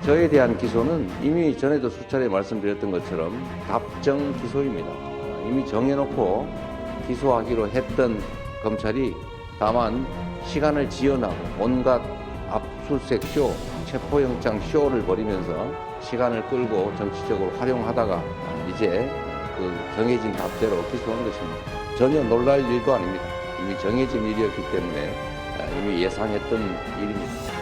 저에 대한 기소는 이미 전에도 수차례 말씀드렸던 것처럼 답정 기소입니다. 이미 정해놓고 기소하기로 했던 검찰이 다만 시간을 지연하고 온갖 압수수색 쇼, 체포영장 쇼를 벌이면서 시간을 끌고 정치적으로 활용하다가 이제 그 정해진 답대로 기소한 것입니다. 전혀 놀랄 일도 아닙니다. 이미 정해진 일이었기 때문에 이미 예상했던 일입니다.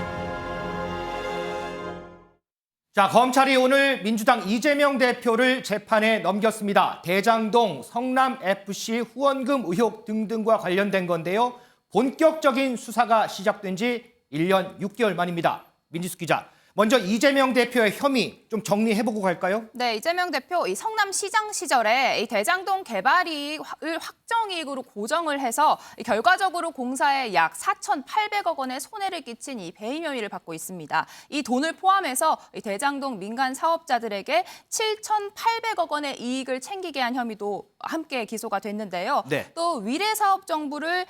자, 검찰이 오늘 민주당 이재명 대표를 재판에 넘겼습니다. 대장동, 성남FC 후원금 의혹 등등과 관련된 건데요. 본격적인 수사가 시작된 지 1년 6개월 만입니다. 민지숙 기자, 먼저 이재명 대표의 혐의 좀 정리해보고 갈까요? 네, 이재명 대표 이 성남시장 시절에 이 대장동 개발이익을 확정이익으로 고정을 해서 결과적으로 공사에 약 4,800억 원의 손해를 끼친 이 배임 혐의를 받고 있습니다. 이 돈을 포함해서 이 대장동 민간 사업자들에게 7,800억 원의 이익을 챙기게 한 혐의도 함께 기소가 됐는데요. 네. 또 위례 사업 정보를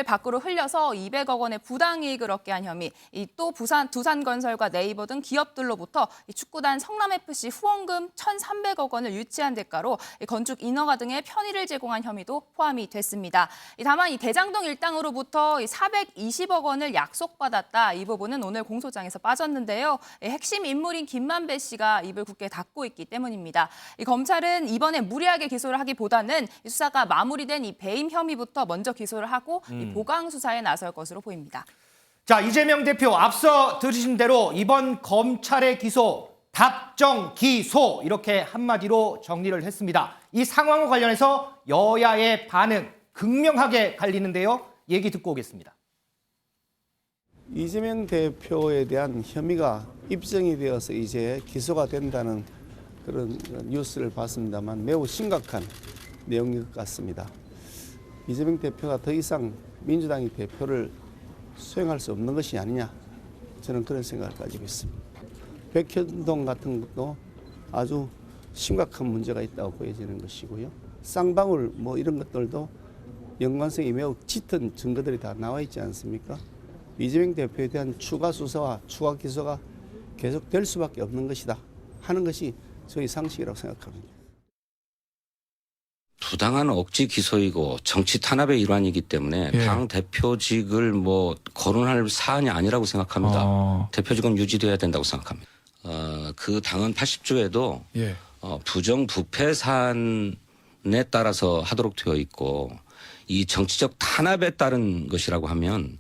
밖으로 흘려서 200억 원의 부당이익을 얻게 한 혐의, 또 두산건설과 네이버 등 기업들로부터 축구단 성남FC 후원금 1,300억 원을 유치한 대가로 건축 인허가 등의 편의를 제공한 혐의도 포함이 됐습니다. 다만 이 대장동 일당으로부터 420억 원을 약속받았다. 이 부분은 오늘 공소장에서 빠졌는데요. 핵심 인물인 김만배 씨가 입을 굳게 닫고 있기 때문입니다. 검찰은 이번에 무리하게 기소를 하기보다는 수사가 마무리된 이 배임 혐의부터 먼저 기소를 하고 이 보강 수사에 나설 것으로 보입니다. 자, 이재명 대표 앞서 들으신 대로 이번 검찰의 기소, 답정 기소 이렇게 한마디로 정리를 했습니다. 이 상황과 관련해서 여야의 반응 극명하게 갈리는데요. 얘기 듣고 오겠습니다. 이재명 대표에 대한 혐의가 입증이 되어서 이제 기소가 된다는 그런 뉴스를 봤습니다만 매우 심각한 내용인 것 같습니다. 이재명 대표가 더 이상 민주당의 대표를 수행할 수 없는 것이 아니냐, 저는 그런 생각을 가지고 있습니다. 백현동 같은 것도 아주 심각한 문제가 있다고 보여지는 것이고요. 쌍방울 이런 것들도 연관성이 매우 짙은 증거들이 다 나와 있지 않습니까? 이재명 대표에 대한 추가 수사와 추가 기소가 계속될 수밖에 없는 것이다 하는 것이 저희 상식이라고 생각합니다. 부당한 억지 기소이고 정치 탄압의 일환이기 때문에 당 대표직을 거론할 사안이 아니라고 생각합니다. 대표직은 유지돼야 된다고 생각합니다. 그 당헌 80조에도 부정부패 사안에 따라서 하도록 되어 있고 이 정치적 탄압에 따른 것이라고 하면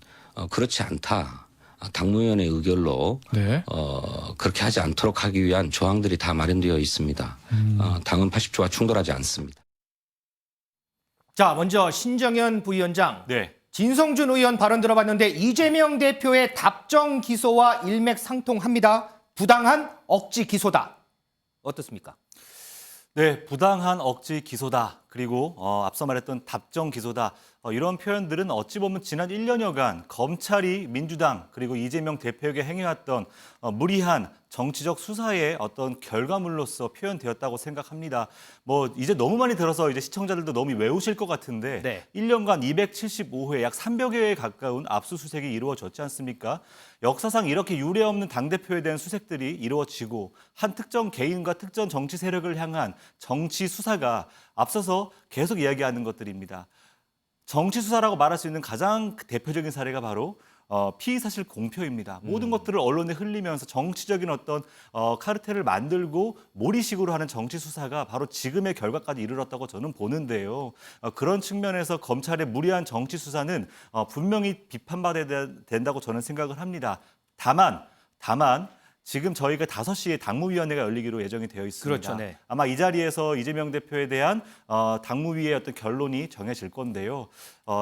그렇지 않다. 당무위원회 의결로 그렇게 하지 않도록 하기 위한 조항들이 다 마련되어 있습니다. 당헌 80조와 충돌하지 않습니다. 자, 먼저 신정현 부위원장, 네. 진성준 의원 발언 들어봤는데 이재명 대표의 답정 기소와 일맥상통합니다. 부당한 억지 기소다. 어떻습니까? 네, 부당한 억지 기소다. 그리고 앞서 말했던 답정 기소다. 이런 표현들은 어찌 보면 지난 1년여간 검찰이 민주당 그리고 이재명 대표에게 행해왔던 무리한 정치적 수사의 어떤 결과물로서 표현되었다고 생각합니다. 이제 너무 많이 들어서 이제 시청자들도 너무 외우실 것 같은데 1년간 275회 약 300여 회에 가까운 압수수색이 이루어졌지 않습니까? 역사상 이렇게 유례없는 당대표에 대한 수색들이 이루어지고 한 특정 개인과 특정 정치 세력을 향한 정치 수사가 앞서서 계속 이야기하는 것들입니다. 정치 수사라고 말할 수 있는 가장 대표적인 사례가 바로 피의사실 공표입니다. 모든 것들을 언론에 흘리면서 정치적인 어떤 카르텔을 만들고 몰이식으로 하는 정치 수사가 바로 지금의 결과까지 이르렀다고 저는 보는데요. 그런 측면에서 검찰의 무리한 정치 수사는 분명히 비판받아야 된다고 저는 생각을 합니다. 다만 지금 저희가 5시에 당무위원회가 열리기로 예정이 되어 있습니다. 그렇죠, 네. 아마 이 자리에서 이재명 대표에 대한 당무위의 어떤 결론이 정해질 건데요.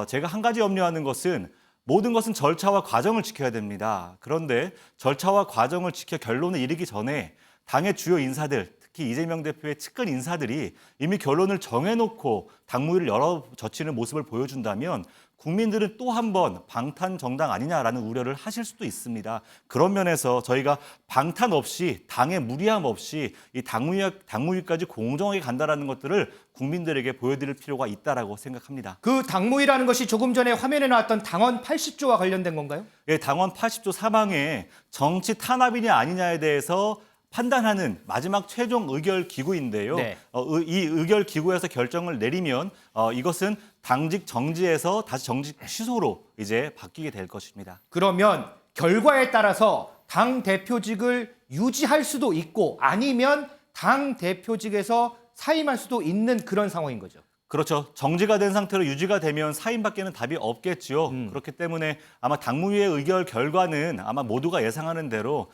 제가 한 가지 염려하는 것은 모든 것은 절차와 과정을 지켜야 됩니다. 그런데 절차와 과정을 지켜 결론에 이르기 전에 당의 주요 인사들, 특히 이재명 대표의 측근 인사들이 이미 결론을 정해놓고 당무위를 열어 젖히는 모습을 보여준다면 국민들은 또 한 번 방탄 정당 아니냐라는 우려를 하실 수도 있습니다. 그런 면에서 저희가 방탄 없이 당의 무리함 없이 이 당무위까지 공정하게 간다라는 것들을 국민들에게 보여드릴 필요가 있다라고 생각합니다. 그 당무위라는 것이 조금 전에 화면에 나왔던 당원 80조와 관련된 건가요? 예, 당원 80조 사망에 정치 탄압이냐 아니냐에 대해서 판단하는 마지막 최종 의결 기구인데요. 네. 이 의결 기구에서 결정을 내리면 이것은 당직 정지에서 다시 정직 취소로 이제 바뀌게 될 것입니다. 그러면 결과에 따라서 당 대표직을 유지할 수도 있고 아니면 당 대표직에서 사임할 수도 있는 그런 상황인 거죠. 그렇죠. 정지가 된 상태로 유지가 되면 사임밖에는 답이 없겠지요. 그렇기 때문에 아마 당무위의 의결 결과는 아마 모두가 예상하는 대로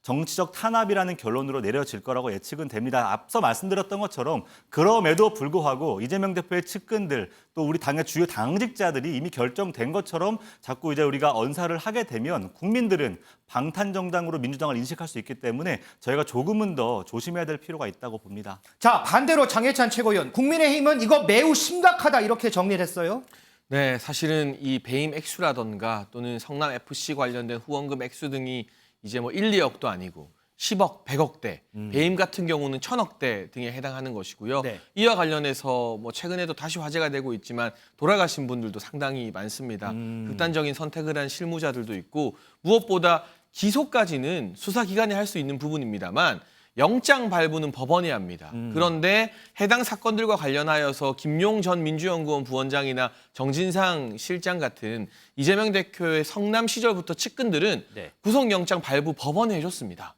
정치적 탄압이라는 결론으로 내려질 거라고 예측은 됩니다. 앞서 말씀드렸던 것처럼 그럼에도 불구하고 이재명 대표의 측근들 또 우리 당의 주요 당직자들이 이미 결정된 것처럼 자꾸 이제 우리가 언사를 하게 되면 국민들은 방탄 정당으로 민주당을 인식할 수 있기 때문에 저희가 조금은 더 조심해야 될 필요가 있다고 봅니다. 자, 반대로 장해찬 최고위원, 국민의힘은 이거 매우 심각하다 이렇게 정리를 했어요. 네, 사실은 이 배임 액수라던가 또는 성남 FC 관련된 후원금 액수 등이 이제 뭐 1, 2억도 아니고 10억, 100억대, 배임 같은 경우는 1000억대 등에 해당하는 것이고요. 네. 이와 관련해서 뭐 최근에도 다시 화제가 되고 있지만 돌아가신 분들도 상당히 많습니다. 극단적인 선택을 한 실무자들도 있고 무엇보다 기소까지는 수사기관이 할 수 있는 부분입니다만 영장 발부는 법원이 합니다. 그런데 해당 사건들과 관련하여서 김용 전 민주연구원 부원장이나 정진상 실장 같은 이재명 대표의 성남 시절부터 측근들은 네. 구속영장 발부 법원에 해줬습니다.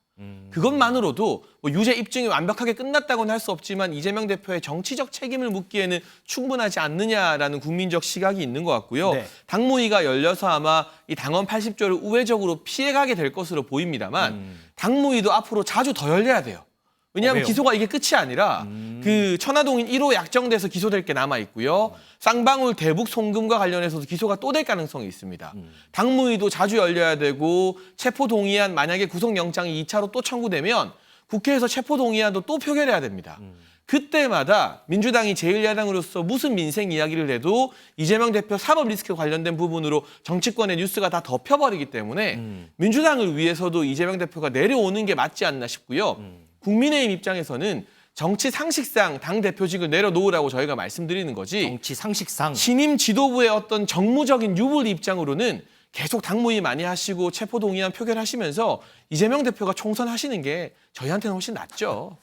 그것만으로도 뭐 유죄 입증이 완벽하게 끝났다고는 할 수 없지만 이재명 대표의 정치적 책임을 묻기에는 충분하지 않느냐라는 국민적 시각이 있는 것 같고요. 네. 당무위가 열려서 아마 이 당원 80조를 우회적으로 피해가게 될 것으로 보입니다만 당무위도 앞으로 자주 더 열려야 돼요. 왜냐하면 왜요? 기소가 이게 끝이 아니라 그 천화동인 1호 약정돼서 기소될 게 남아 있고요. 쌍방울 대북 송금과 관련해서도 기소가 또 될 가능성이 있습니다. 당무위도 자주 열려야 되고 체포동의안 만약에 구속영장이 2차로 또 청구되면 국회에서 체포동의안도 또 표결해야 됩니다. 그때마다 민주당이 제1야당으로서 무슨 민생 이야기를 해도 이재명 대표 사법 리스크 관련된 부분으로 정치권의 뉴스가 다 덮여버리기 때문에 민주당을 위해서도 이재명 대표가 내려오는 게 맞지 않나 싶고요. 국민의힘 입장에서는 정치 상식상 당 대표직을 내려놓으라고 저희가 말씀드리는 거지. 정치 상식상. 신임 지도부의 어떤 정무적인 유불리 입장으로는 계속 당무위 많이 하시고 체포동의안 표결하시면서 이재명 대표가 총선하시는 게 저희한테는 훨씬 낫죠.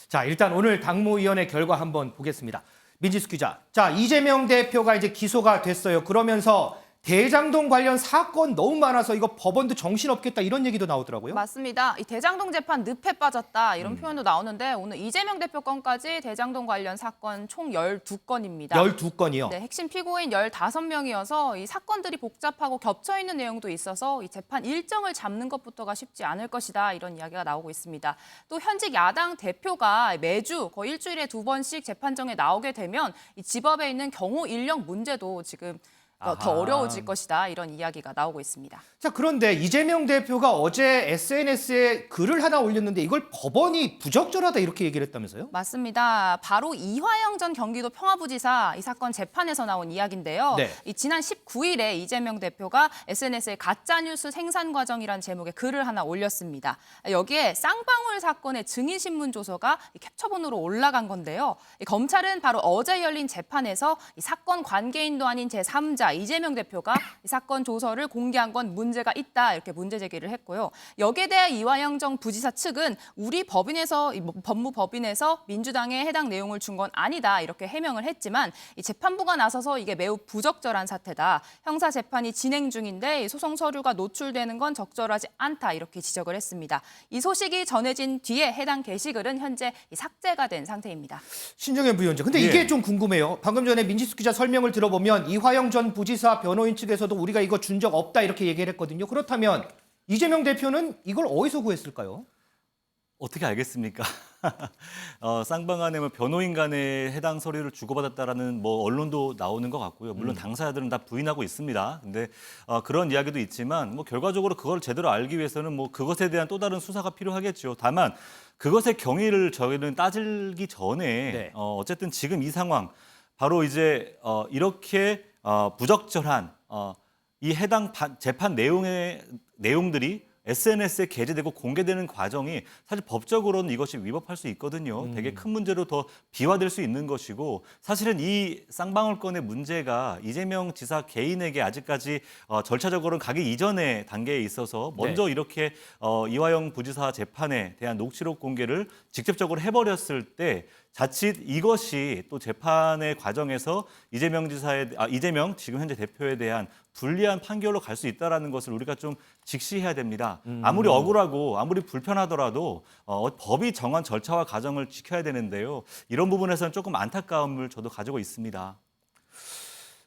자, 일단 오늘 당무위원회 결과 한번 보겠습니다. 민지숙 기자. 자, 이재명 대표가 이제 기소가 됐어요. 그러면서 대장동 관련 사건 너무 많아서 이거 법원도 정신없겠다 이런 얘기도 나오더라고요. 맞습니다. 이 대장동 재판 늪에 빠졌다 이런 표현도 나오는데 오늘 이재명 대표 건까지 대장동 관련 사건 총 12건입니다. 12건이요. 네, 핵심 피고인 15명이어서 이 사건들이 복잡하고 겹쳐 있는 내용도 있어서 이 재판 일정을 잡는 것부터가 쉽지 않을 것이다 이런 이야기가 나오고 있습니다. 또 현직 야당 대표가 매주 거의 일주일에 2번씩 재판정에 나오게 되면 이 집업에 있는 경호 인력 문제도 지금 더 어려워질 것이다 이런 이야기가 나오고 있습니다. 자, 그런데 이재명 대표가 어제 SNS에 글을 하나 올렸는데 이걸 법원이 부적절하다 이렇게 얘기를 했다면서요? 맞습니다. 바로 이화영 전 경기도 평화부지사 이 사건 재판에서 나온 이야기인데요. 네. 이 지난 19일에 이재명 대표가 SNS에 가짜뉴스 생산 과정이란 제목의 글을 하나 올렸습니다. 여기에 쌍방울 사건의 증인신문 조서가 이 캡처본으로 올라간 건데요. 이 검찰은 바로 어제 열린 재판에서 이 사건 관계인도 아닌 제3자 이재명 대표가 이 사건 조서를 공개한 건 문제가 있다 이렇게 문제 제기를 했고요. 여기에 대해 이화영 전 부지사 측은 우리 법인에서 법무법인에서 민주당에 해당 내용을 준 건 아니다 이렇게 해명을 했지만 이 재판부가 나서서 이게 매우 부적절한 사태다. 형사 재판이 진행 중인데 이 소송 서류가 노출되는 건 적절하지 않다 이렇게 지적을 했습니다. 이 소식이 전해진 뒤에 해당 게시글은 현재 삭제가 된 상태입니다. 신정현 부위원장. 근데 이게 좀 궁금해요. 방금 전에 민지숙 기자 설명을 들어보면 이화영 전 부지사 변호인 측에서도 우리가 이거 준 적 없다 이렇게 얘기를 했거든요. 그렇다면 이재명 대표는 이걸 어디서 구했을까요? 어떻게 알겠습니까? 쌍방간에 뭐 변호인 간에 해당 서류를 주고받았다라는 뭐 언론도 나오는 것 같고요. 물론 당사자들은 다 부인하고 있습니다. 근데 그런 이야기도 있지만 뭐 결과적으로 그걸 제대로 알기 위해서는 뭐 그것에 대한 또 다른 수사가 필요하겠죠. 다만 그것의 경위를 저희는 따지기 전에 네. 어쨌든 지금 이 상황 바로 이제 이렇게 부적절한 이 해당 재판 내용들이 SNS에 게재되고 공개되는 과정이 사실 법적으로는 이것이 위법할 수 있거든요. 되게 큰 문제로 더 비화될 수 있는 것이고 사실은 이 쌍방울 건의 문제가 이재명 지사 개인에게 아직까지 절차적으로는 가기 이전의 단계에 있어서 먼저 이렇게 이화영 부지사 재판에 대한 녹취록 공개를 직접적으로 해버렸을 때 자칫 이것이 또 재판의 과정에서 이재명 지금 현재 대표에 대한 불리한 판결로 갈 수 있다는 것을 우리가 좀 직시해야 됩니다. 아무리 억울하고 아무리 불편하더라도 법이 정한 절차와 과정을 지켜야 되는데요. 이런 부분에서는 조금 안타까움을 저도 가지고 있습니다.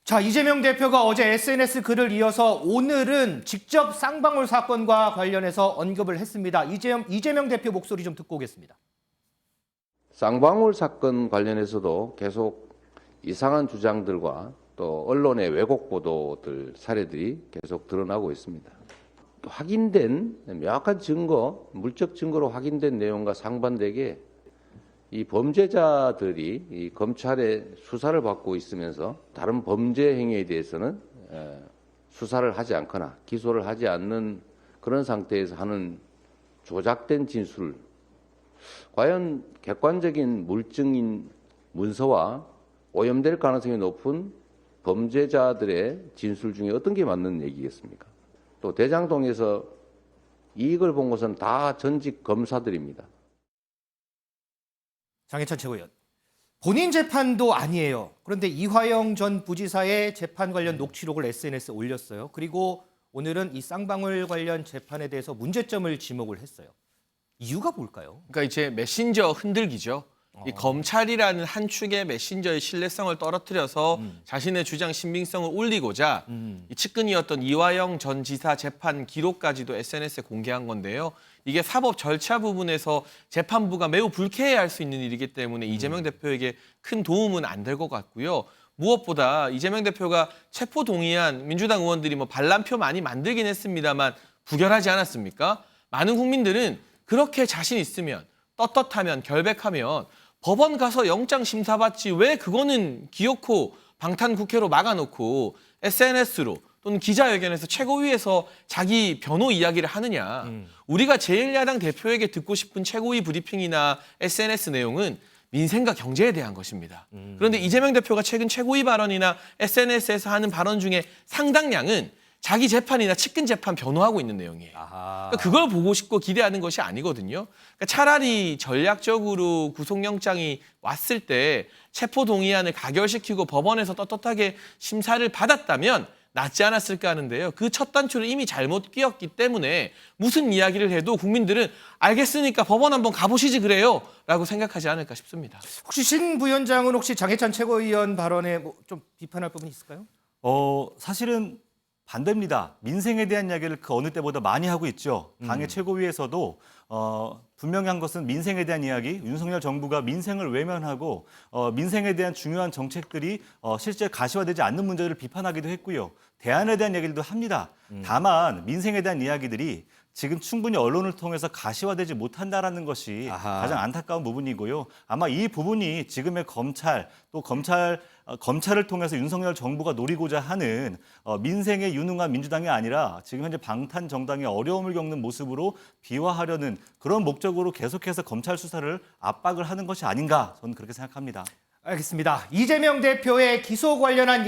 자, 이재명 대표가 어제 SNS 글을 이어서 오늘은 직접 쌍방울 사건과 관련해서 언급을 했습니다. 이재명 대표 목소리 좀 듣고 오겠습니다. 쌍방울 사건 관련해서도 계속 이상한 주장들과 또 언론의 왜곡 보도들 사례들이 계속 드러나고 있습니다. 확인된 명확한 증거, 물적 증거로 확인된 내용과 상반되게 이 범죄자들이 이 검찰의 수사를 받고 있으면서 다른 범죄 행위에 대해서는 수사를 하지 않거나 기소를 하지 않는 그런 상태에서 하는 조작된 진술, 과연 객관적인 물증인 문서와 오염될 가능성이 높은 범죄자들의 진술 중에 어떤 게 맞는 얘기겠습니까? 또 대장동에서 이익을 본 것은 다 전직 검사들입니다. 장해찬 최고위원. 본인 재판도 아니에요. 그런데 이화영 전 부지사의 재판 관련 녹취록을 SNS에 올렸어요. 그리고 오늘은 이 쌍방울 관련 재판에 대해서 문제점을 지목을 했어요. 이유가 뭘까요? 그러니까 이제 메신저 흔들기죠. 이 검찰이라는 한 축의 메신저의 신뢰성을 떨어뜨려서 자신의 주장 신빙성을 올리고자 이 측근이었던 이화영 전 지사 재판 기록까지도 SNS에 공개한 건데요. 이게 사법 절차 부분에서 재판부가 매우 불쾌해할 수 있는 일이기 때문에 이재명 대표에게 큰 도움은 안 될 것 같고요. 무엇보다 이재명 대표가 체포 동의안 민주당 의원들이 뭐 반란표 많이 만들긴 했습니다만 부결하지 않았습니까? 많은 국민들은 그렇게 자신 있으면 떳떳하면 결백하면 법원 가서 영장 심사 받지 왜 그거는 기어코 방탄 국회로 막아놓고 SNS로 또는 기자회견에서 최고위에서 자기 변호 이야기를 하느냐. 우리가 제1야당 대표에게 듣고 싶은 최고위 브리핑이나 SNS 내용은 민생과 경제에 대한 것입니다. 그런데 이재명 대표가 최근 최고위 발언이나 SNS에서 하는 발언 중에 상당량은 자기 재판이나 측근 재판 변호하고 있는 내용이에요. 그러니까 그걸 보고 싶고 기대하는 것이 아니거든요. 그러니까 차라리 전략적으로 구속영장이 왔을 때 체포동의안을 가결시키고 법원에서 떳떳하게 심사를 받았다면 낫지 않았을까 하는데요. 그 첫 단추를 이미 잘못 끼웠기 때문에 무슨 이야기를 해도 국민들은 알겠으니까 법원 한번 가보시지 그래요 라고 생각하지 않을까 싶습니다. 혹시 신 부위원장은 혹시 장해찬 최고위원 발언에 뭐 좀 비판할 부분이 있을까요? 사실은 반대입니다. 민생에 대한 이야기를 그 어느 때보다 많이 하고 있죠. 당의 최고위에서도 분명히 한 것은 민생에 대한 이야기, 윤석열 정부가 민생을 외면하고 민생에 대한 중요한 정책들이 실제 가시화되지 않는 문제를 비판하기도 했고요. 대안에 대한 얘기도 합니다. 다만 민생에 대한 이야기들이 지금 충분히 언론을 통해서 가시화되지 못한다라는 것이 가장 안타까운 부분이고요. 아마 이 부분이 지금의 검찰 또 검찰을 통해서 윤석열 정부가 노리고자 하는 민생에 유능한 민주당이 아니라 지금 현재 방탄 정당의 어려움을 겪는 모습으로 비화하려는 그런 목적으로 계속해서 검찰 수사를 압박을 하는 것이 아닌가 저는 그렇게 생각합니다. 알겠습니다. 이재명 대표의 기소 관련한